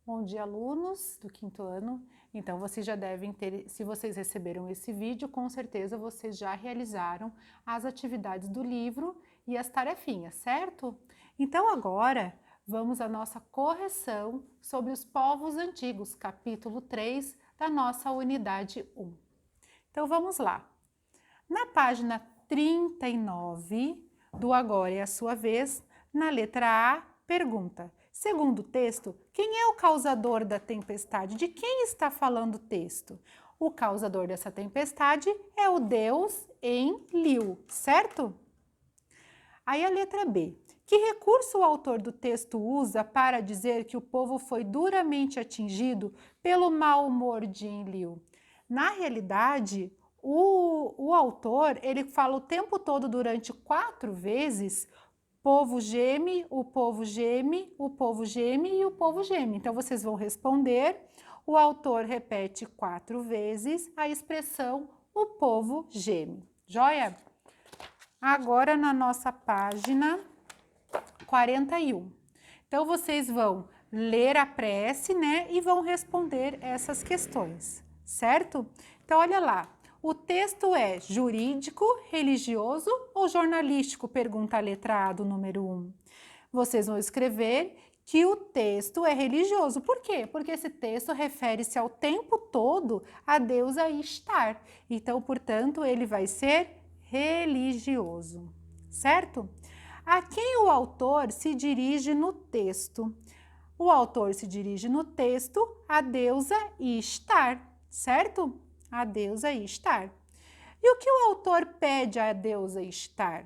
Bom dia, alunos do quinto ano. Então, vocês já devem ter, se vocês receberam esse vídeo, com certeza vocês já realizaram as atividades do livro e as tarefinhas, certo? Então, agora, vamos à nossa correção sobre os povos antigos, capítulo 3 da nossa unidade 1. Então, vamos lá. Na página 39 do Agora é a Sua Vez, na letra A, pergunta: segundo o texto, quem é o causador da tempestade? De quem está falando o texto? O causador dessa tempestade é o deus Enlil, certo? Aí a letra B. Que recurso o autor do texto usa para dizer que o povo foi duramente atingido pelo mau humor de Enlil? Na realidade, o autor, ele fala o tempo todo durante 4 vezes: povo geme, o povo geme, o povo geme e o povo geme. Então, vocês vão responder. O autor repete 4 vezes a expressão o povo geme. Joia? Agora, na nossa página 41. Então, vocês vão ler a prece, né, e vão responder essas questões, certo? Então, olha lá. O texto é jurídico, religioso ou jornalístico? Pergunta a letra A do número 1. Vocês vão escrever que o texto é religioso. Por quê? Porque esse texto refere-se ao tempo todo à deusa Ishtar. Então, portanto, ele vai ser religioso, certo? A quem o autor se dirige no texto? O autor se dirige no texto à deusa Ishtar, certo? A deusa Ishtar. E o que o autor pede à deusa Ishtar?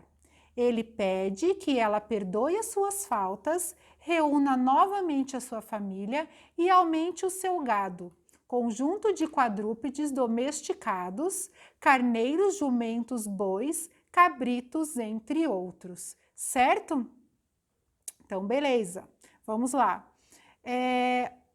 Ele pede que ela perdoe as suas faltas, reúna novamente a sua família e aumente o seu gado. Conjunto de quadrúpedes domesticados, carneiros, jumentos, bois, cabritos, entre outros. Certo? Então, beleza. Vamos lá.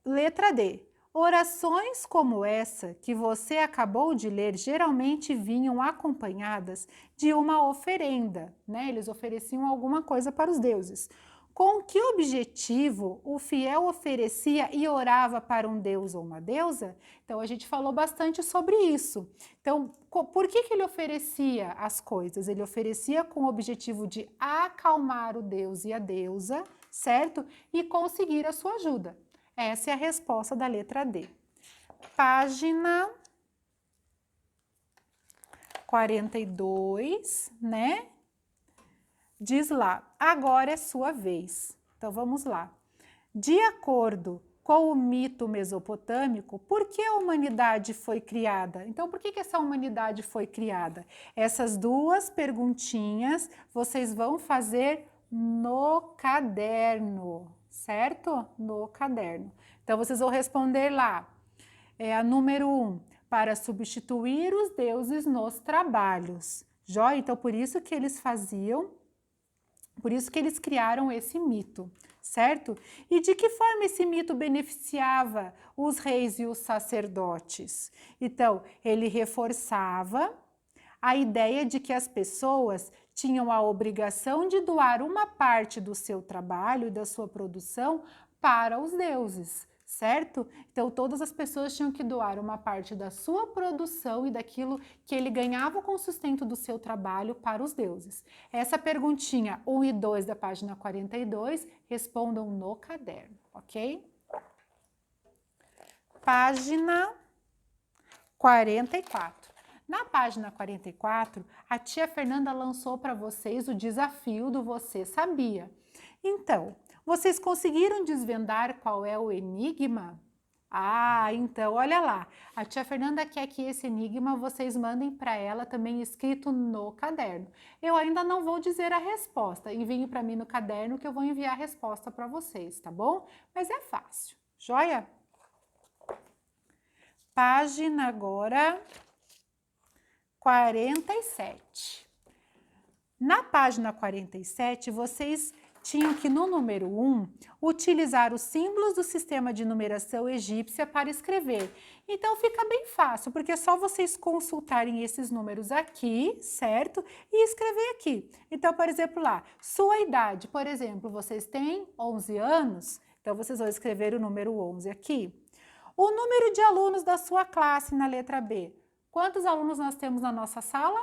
Letra D. Orações como essa que você acabou de ler geralmente vinham acompanhadas de uma oferenda, né? Eles ofereciam alguma coisa para os deuses. Com que objetivo o fiel oferecia e orava para um deus ou uma deusa? Então, a gente falou bastante sobre isso. Então, por que ele oferecia as coisas? Ele oferecia com o objetivo de acalmar o deus e a deusa, certo? E conseguir a sua ajuda. Essa é a resposta da letra D. Página 42, né? Diz lá, agora é sua vez. Então, vamos lá. De acordo com o mito mesopotâmico, por que a humanidade foi criada? Então, por que essa humanidade foi criada? Essas duas perguntinhas vocês vão fazer no caderno, certo? No caderno. Então, vocês vão responder lá. A número 1, para substituir os deuses nos trabalhos. Joia? Então, por isso que eles faziam, por isso que eles criaram esse mito, certo? E de que forma esse mito beneficiava os reis e os sacerdotes? Então, ele reforçava a ideia de que as pessoas tinham a obrigação de doar uma parte do seu trabalho e da sua produção para os deuses, certo? Então, todas as pessoas tinham que doar uma parte da sua produção e daquilo que ele ganhava com o sustento do seu trabalho para os deuses. Essa perguntinha 1 e 2 da página 42, respondam no caderno, ok? Página 44. Na página 44, a tia Fernanda lançou para vocês o desafio do Você Sabia. Então, vocês conseguiram desvendar qual é o enigma? Então, olha lá. A tia Fernanda quer que esse enigma vocês mandem para ela também escrito no caderno. Eu ainda não vou dizer a resposta. Enviem para mim no caderno que eu vou enviar a resposta para vocês, tá bom? Mas é fácil. Joia? Página agora 47. Na página 47, vocês tinham que, no número 1, utilizar os símbolos do sistema de numeração egípcia para escrever. Então, fica bem fácil, porque é só vocês consultarem esses números aqui, certo? E escrever aqui. Então, por exemplo, lá, sua idade, por exemplo, vocês têm 11 anos, Então, vocês vão escrever o número 11 aqui. O número de alunos da sua classe na letra B. Quantos alunos nós temos na nossa sala?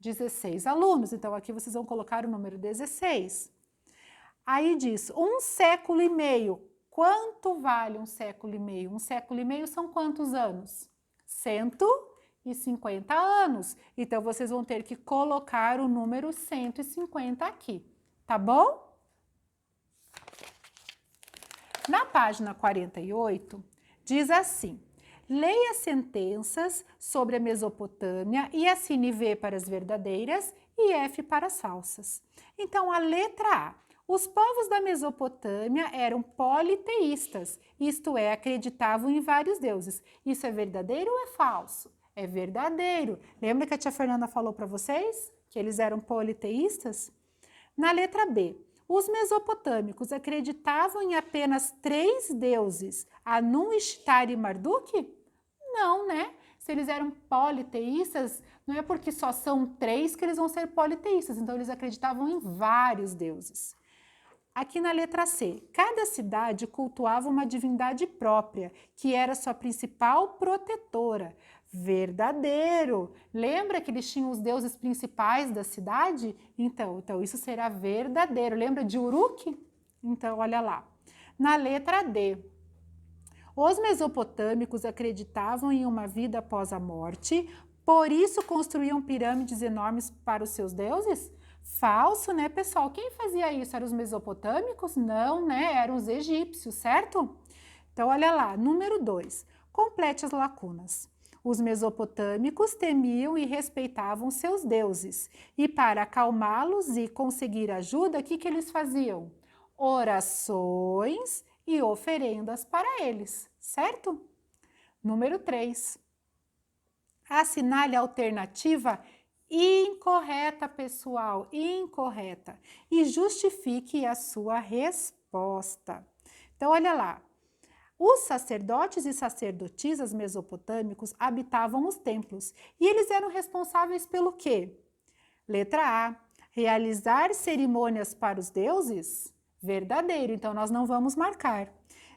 16 alunos. Então, aqui vocês vão colocar o número 16. Aí diz, 1 século e meio. Quanto vale 1 século e meio? 1 século e meio são quantos anos? 150 anos. Então, vocês vão ter que colocar o número 150 aqui, tá bom? Na página 48, diz assim, leia sentenças sobre a Mesopotâmia e assine V para as verdadeiras e F para as falsas. Então, a letra A. Os povos da Mesopotâmia eram politeístas, isto é, acreditavam em vários deuses. Isso é verdadeiro ou é falso? É verdadeiro. Lembra que a tia Fernanda falou para vocês que eles eram politeístas? Na letra B, os mesopotâmicos acreditavam em apenas 3 deuses, Anu, Ishtar e Marduk? Não, né? Se eles eram politeístas, não é porque só são 3 que eles vão ser politeístas, então eles acreditavam em vários deuses. Aqui na letra C, cada cidade cultuava uma divindade própria, que era sua principal protetora. Verdadeiro. Lembra que eles tinham os deuses principais da cidade? Então isso será verdadeiro. Lembra de Uruk? Então, olha lá. Na letra D, os mesopotâmicos acreditavam em uma vida após a morte, por isso construíam pirâmides enormes para os seus deuses? Falso, né, pessoal? Quem fazia isso? Eram os mesopotâmicos? Não, né? Eram os egípcios, certo? Então, olha lá, número 2. Complete as lacunas. Os mesopotâmicos temiam e respeitavam seus deuses. E para acalmá-los e conseguir ajuda, o que eles faziam? Orações e oferendas para eles, certo? Número 3. Assinale a alternativa incorreta, pessoal, incorreta. E justifique a sua resposta. Então, olha lá. Os sacerdotes e sacerdotisas mesopotâmicos habitavam os templos. E eles eram responsáveis pelo quê? Letra A. Realizar cerimônias para os deuses? Verdadeiro, então nós não vamos marcar.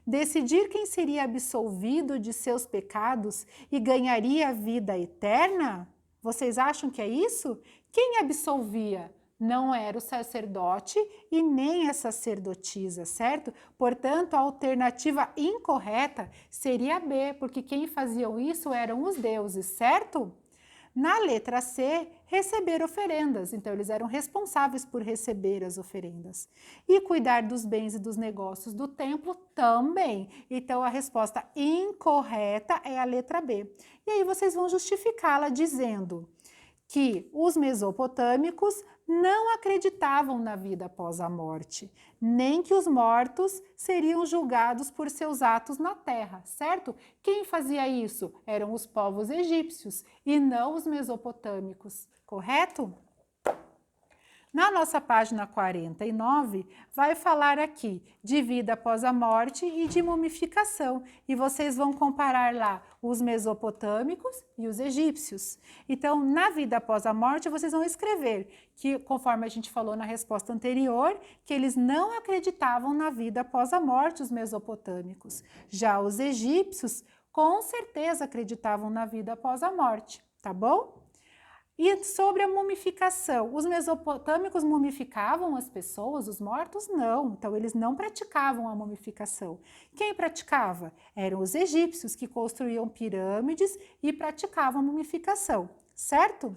Decidir quem seria absolvido de seus pecados e ganharia a vida eterna? Vocês acham que é isso? Quem absolvia? Não era o sacerdote e nem a sacerdotisa, certo? Portanto, a alternativa incorreta seria B, porque quem faziam isso eram os deuses, certo? Na letra C, receber oferendas. Então, eles eram responsáveis por receber as oferendas. E cuidar dos bens e dos negócios do templo também. Então, a resposta incorreta é a letra B. E aí, vocês vão justificá-la dizendo que os mesopotâmicos não acreditavam na vida após a morte, nem que os mortos seriam julgados por seus atos na terra, certo? Quem fazia isso? Eram os povos egípcios e não os mesopotâmicos, correto? Na nossa página 49, vai falar aqui de vida após a morte e de mumificação. E vocês vão comparar lá os mesopotâmicos e os egípcios. Então, na vida após a morte, vocês vão escrever que, conforme a gente falou na resposta anterior, que eles não acreditavam na vida após a morte, os mesopotâmicos. Já os egípcios, com certeza, acreditavam na vida após a morte, tá bom? E sobre a mumificação, os mesopotâmicos mumificavam as pessoas, os mortos? Não, então eles não praticavam a mumificação. Quem praticava? Eram os egípcios que construíam pirâmides e praticavam a mumificação, certo?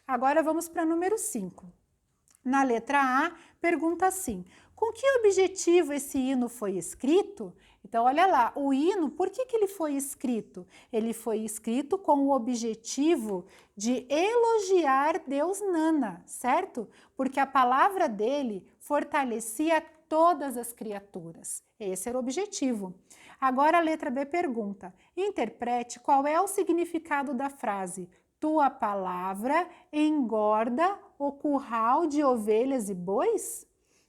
Agora vamos para número 5. Na letra A, pergunta assim, com que objetivo esse hino foi escrito? Então, olha lá, o hino, por que ele foi escrito? Ele foi escrito com o objetivo de elogiar Deus Nana, certo? Porque a palavra dele fortalecia todas as criaturas. Esse era o objetivo. Agora a letra B pergunta, interprete qual é o significado da frase tua palavra engorda o curral de ovelhas e bois?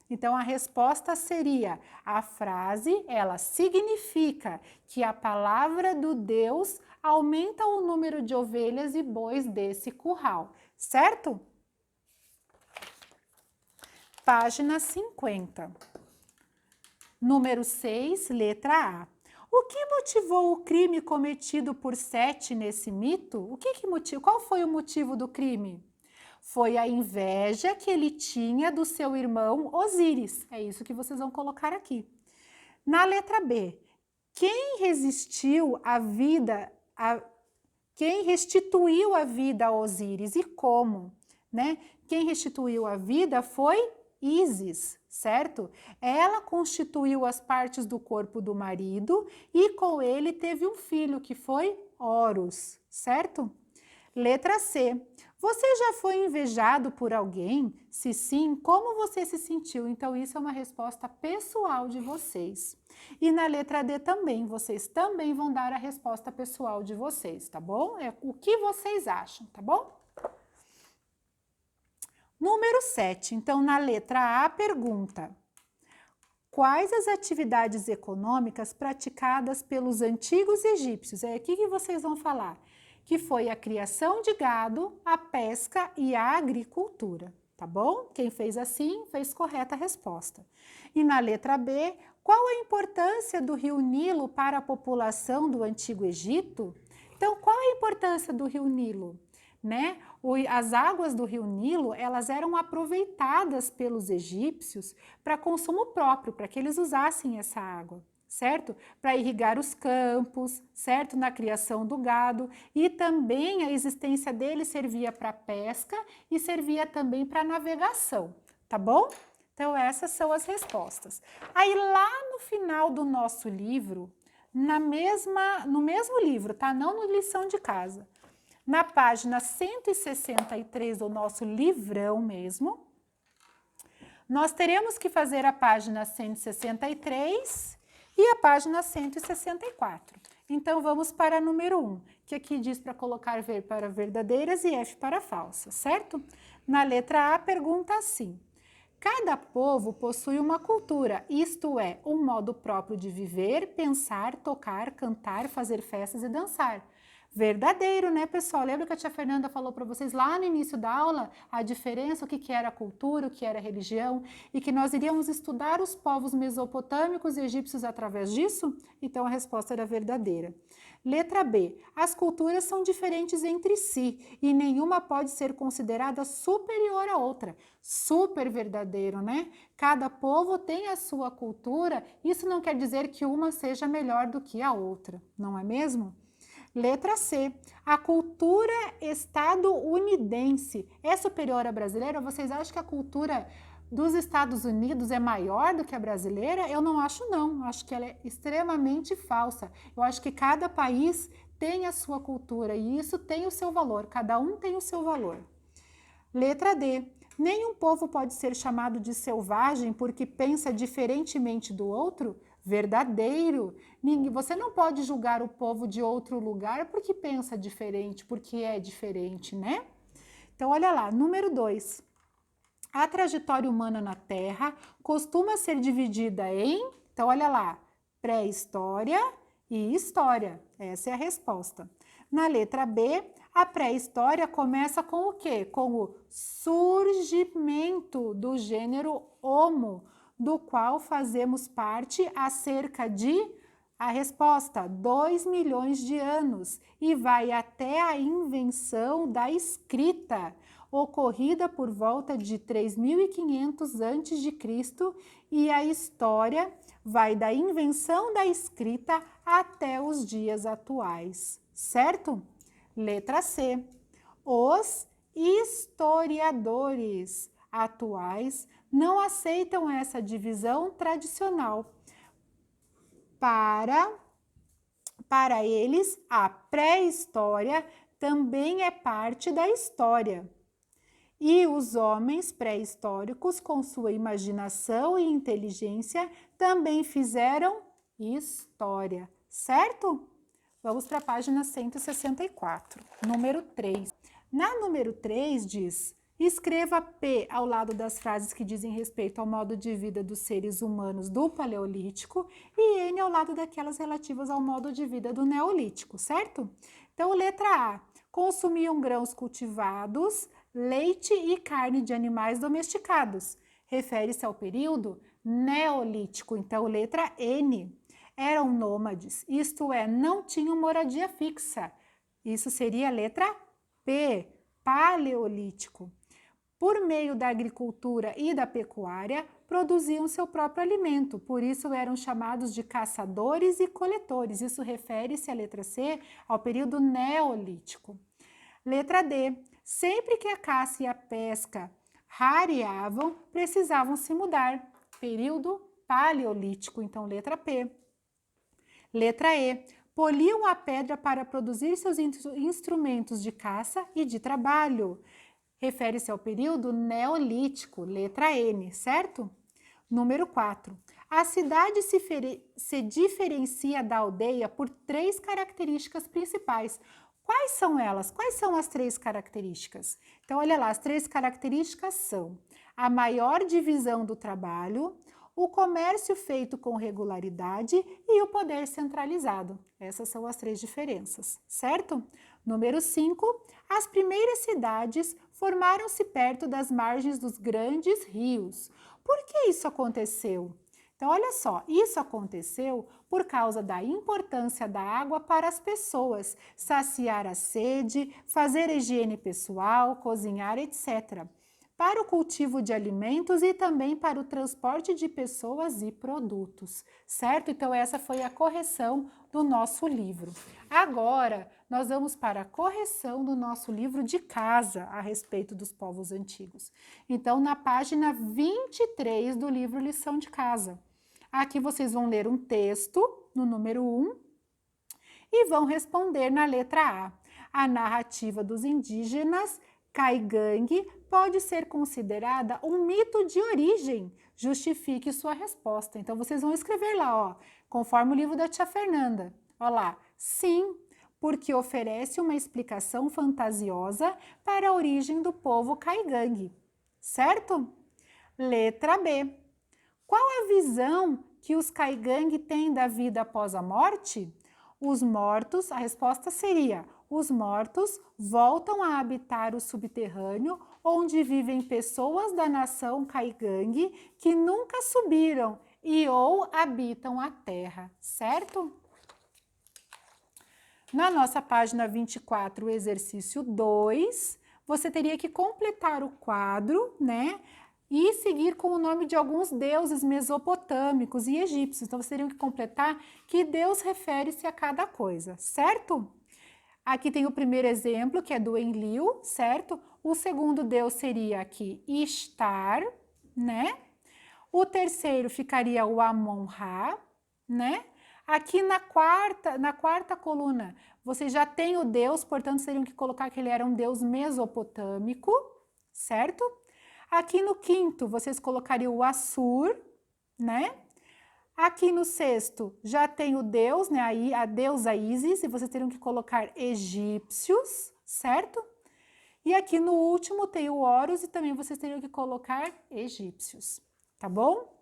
Então, a resposta seria, a frase, ela significa que a palavra do Deus aumenta o número de ovelhas e bois desse curral, certo? Página 50. Número 6, letra A. O que motivou o crime cometido por Sete nesse mito? Qual foi o motivo do crime? Foi a inveja que ele tinha do seu irmão Osíris. É isso que vocês vão colocar aqui. Na letra B, quem restituiu a vida a Osíris e como, né? Quem restituiu a vida foi Ísis, certo? Ela constituiu as partes do corpo do marido e com ele teve um filho que foi Horus, certo? Letra C. Você já foi invejado por alguém? Se sim, como você se sentiu? Então, isso é uma resposta pessoal de vocês. E na letra D também, vocês também vão dar a resposta pessoal de vocês, tá bom? É o que vocês acham, tá bom? Número 7. Então, na letra A, pergunta: quais as atividades econômicas praticadas pelos antigos egípcios? É aqui que vocês vão falar. Que foi a criação de gado, a pesca e a agricultura, tá bom? Quem fez assim, fez correta a resposta. E na letra B, qual a importância do rio Nilo para a população do Antigo Egito? Então, qual a importância do rio Nilo? Né? As águas do rio Nilo, elas eram aproveitadas pelos egípcios para consumo próprio, para que eles usassem essa água, certo? Para irrigar os campos, certo? Na criação do gado, e também a existência dele servia para pesca e servia também para navegação, tá bom? Então essas são as respostas. Aí lá no final do nosso livro, no mesmo livro, tá? Não no lição de casa. Na página 163 do nosso livrão mesmo, nós teremos que fazer a página 163 e a página 164. Então, vamos para a número 1, que aqui diz para colocar V para verdadeiras e F para falsas, certo? Na letra A, pergunta assim: cada povo possui uma cultura, isto é, um modo próprio de viver, pensar, tocar, cantar, fazer festas e dançar. Verdadeiro, né, pessoal? Lembra que a tia Fernanda falou para vocês lá no início da aula a diferença, o que era cultura, o que era religião, e que nós iríamos estudar os povos mesopotâmicos e egípcios através disso? Então, a resposta era verdadeira. Letra B. As culturas são diferentes entre si e nenhuma pode ser considerada superior à outra. Super verdadeiro, né? Cada povo tem a sua cultura, isso não quer dizer que uma seja melhor do que a outra, não é mesmo? Letra C. A cultura estadunidense é superior à brasileira? Vocês acham que a cultura dos Estados Unidos é maior do que a brasileira? Eu não acho, não. Acho que ela é extremamente falsa. Eu acho que cada país tem a sua cultura e isso tem o seu valor. Cada um tem o seu valor. Letra D. Nenhum povo pode ser chamado de selvagem porque pensa diferentemente do outro? Verdadeiro. Você não pode julgar o povo de outro lugar porque pensa diferente, porque é diferente, né? Então, olha lá, número 2. A trajetória humana na Terra costuma ser dividida em, então olha lá, pré-história e história. Essa é a resposta. Na letra B, a pré-história começa com o quê? Com o surgimento do gênero Homo, do qual fazemos parte há cerca de, a resposta, 2 milhões de anos, e vai até a invenção da escrita, ocorrida por volta de 3.500 a.C., e a história vai da invenção da escrita até os dias atuais, certo? Letra C. Os historiadores atuais não aceitam essa divisão tradicional. Para eles, a pré-história também é parte da história. E os homens pré-históricos, com sua imaginação e inteligência, também fizeram história, certo? Vamos para a página 164, número 3. Na número 3 diz: escreva P ao lado das frases que dizem respeito ao modo de vida dos seres humanos do Paleolítico e N ao lado daquelas relativas ao modo de vida do Neolítico, certo? Então, letra A. Consumiam grãos cultivados, leite e carne de animais domesticados. Refere-se ao período? Neolítico, então letra N. Eram nômades, isto é, não tinham moradia fixa. Isso seria a letra P, Paleolítico. Por meio da agricultura e da pecuária, produziam seu próprio alimento, por isso eram chamados de caçadores e coletores. Isso refere-se, a letra C, ao período neolítico. Letra D. Sempre que a caça e a pesca rareavam, precisavam se mudar. Período paleolítico, então letra P. Letra E. Poliam a pedra para produzir seus instrumentos de caça e de trabalho. Refere-se ao período neolítico, letra N, certo? Número 4. A cidade se diferencia da aldeia por 3 características principais. Quais são elas? Quais são as 3 características? Então, olha lá, as 3 características são a maior divisão do trabalho, o comércio feito com regularidade e o poder centralizado. Essas são as 3 diferenças, certo? Número 5. As primeiras cidades formaram-se perto das margens dos grandes rios. Por que isso aconteceu? Então, olha só, isso aconteceu por causa da importância da água para as pessoas, saciar a sede, fazer higiene pessoal, cozinhar, etc. Para o cultivo de alimentos e também para o transporte de pessoas e produtos, certo? Então, essa foi a correção do nosso livro. Agora, nós vamos para a correção do nosso livro de casa a respeito dos povos antigos. Então, na página 23 do livro Lição de Casa. Aqui vocês vão ler um texto, no número 1, e vão responder na letra A. A narrativa dos indígenas Caigangue pode ser considerada um mito de origem. Justifique sua resposta. Então, vocês vão escrever lá, ó, conforme o livro da tia Fernanda. Ó lá, sim, porque oferece uma explicação fantasiosa para a origem do povo Caigangue, certo? Letra B. Qual a visão que os Caigangue têm da vida após a morte? Os mortos, a resposta seria, os mortos voltam a habitar o subterrâneo, onde vivem pessoas da nação Caigangue que nunca subiram e ou habitam a terra, certo? Na nossa página 24, o exercício 2, você teria que completar o quadro, né? E seguir com o nome de alguns deuses mesopotâmicos e egípcios. Então, vocês teriam que completar que Deus refere-se a cada coisa, certo? Aqui tem o primeiro exemplo, que é do Enlil, certo? O segundo deus seria aqui Ishtar, né? O terceiro ficaria o Amon-Ra, né? Aqui na quarta coluna, você já tem o deus, portanto, teriam que colocar que ele era um deus mesopotâmico, certo? Aqui no quinto, vocês colocariam o Assur, né? Aqui no sexto, já tem o deus, né? Aí a deusa Ísis, e vocês teriam que colocar egípcios, certo? E aqui no último tem o Horus, e também vocês teriam que colocar egípcios, tá bom?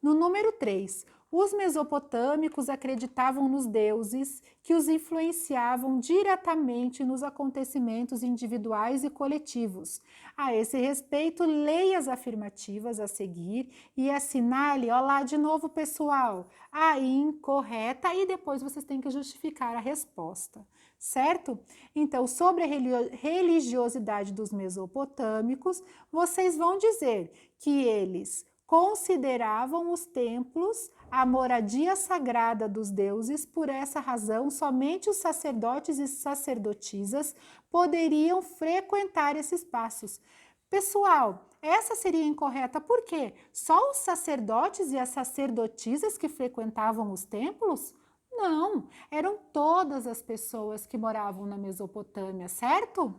No número 3, os mesopotâmicos acreditavam nos deuses que os influenciavam diretamente nos acontecimentos individuais e coletivos. A esse respeito, leia as afirmativas a seguir e assinale, ó lá de novo, pessoal, a incorreta e depois vocês têm que justificar a resposta, certo? Então, sobre a religiosidade dos mesopotâmicos, vocês vão dizer que eles consideravam os templos a moradia sagrada dos deuses, por essa razão, somente os sacerdotes e sacerdotisas poderiam frequentar esses espaços. Pessoal, essa seria incorreta, por quê? Só os sacerdotes e as sacerdotisas que frequentavam os templos? Não, eram todas as pessoas que moravam na Mesopotâmia, certo?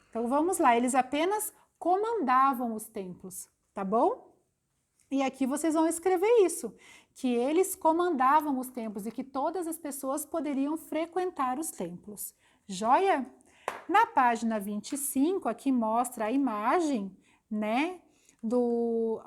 Então vamos lá, eles apenas comandavam os templos, tá bom? E aqui vocês vão escrever isso, que eles comandavam os templos e que todas as pessoas poderiam frequentar os templos. Joia? Na página 25, aqui mostra a imagem, né?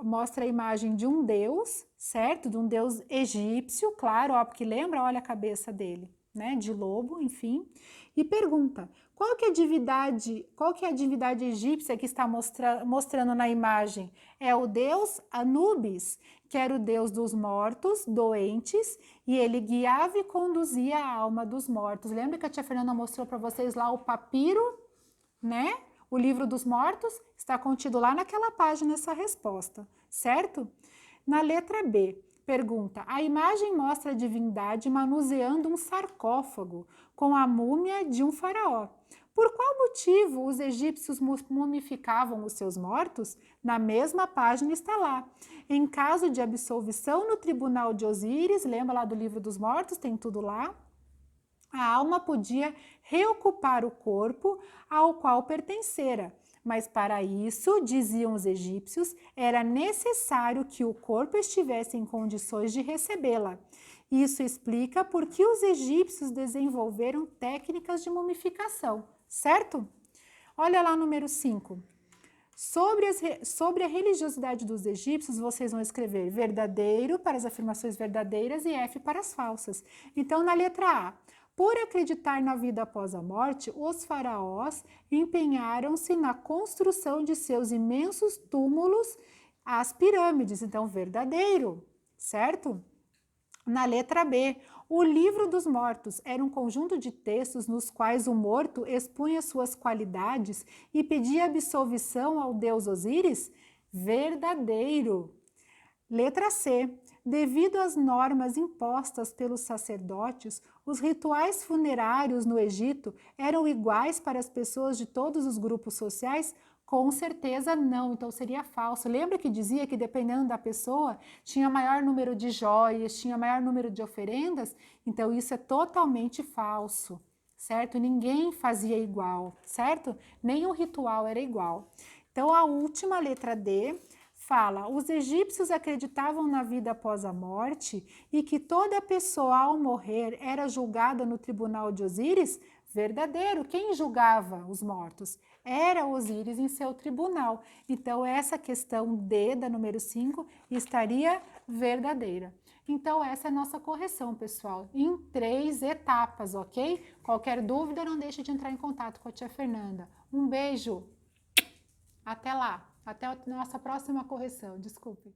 Mostra a imagem de um deus, certo? De um deus egípcio, claro, ó, porque lembra, olha a cabeça dele, né, de lobo, enfim, e pergunta: qual que é a divindade egípcia que está mostrando na imagem? É o deus Anubis, que era o deus dos mortos, doentes, e ele guiava e conduzia a alma dos mortos. Lembra que a tia Fernanda mostrou para vocês lá o papiro, né? O livro dos mortos está contido lá naquela página essa resposta, certo? Na letra B, pergunta: a imagem mostra a divindade manuseando um sarcófago com a múmia de um faraó. Por qual motivo os egípcios mumificavam os seus mortos? Na mesma página está lá. Em caso de absolvição no tribunal de Osíris, lembra lá do livro dos mortos, tem tudo lá. A alma podia reocupar o corpo ao qual pertencera, mas para isso, diziam os egípcios, era necessário que o corpo estivesse em condições de recebê-la. Isso explica por que os egípcios desenvolveram técnicas de mumificação, certo? Olha lá número 5. Sobre a religiosidade dos egípcios, vocês vão escrever verdadeiro para as afirmações verdadeiras e F para as falsas. Então, na letra A, por acreditar na vida após a morte, os faraós empenharam-se na construção de seus imensos túmulos, as pirâmides. Então, verdadeiro, certo? Na letra B, o livro dos mortos era um conjunto de textos nos quais o morto expunha suas qualidades e pedia absolvição ao deus Osíris? Verdadeiro. Letra C. Devido às normas impostas pelos sacerdotes, os rituais funerários no Egito eram iguais para as pessoas de todos os grupos sociais? Com certeza não, então seria falso. Lembra que dizia que dependendo da pessoa, tinha maior número de joias, tinha maior número de oferendas? Então isso é totalmente falso, certo? Ninguém fazia igual, certo? Nenhum ritual era igual. Então a última, letra D, fala: os egípcios acreditavam na vida após a morte e que toda pessoa ao morrer era julgada no tribunal de Osíris? Verdadeiro. Quem julgava os mortos? Era Osíris em seu tribunal. Então, essa questão D, da número 5, estaria verdadeira. Então, essa é a nossa correção, pessoal, em 3 etapas, ok? Qualquer dúvida, não deixe de entrar em contato com a tia Fernanda. Um beijo! Até lá! Até a nossa próxima correção, desculpe.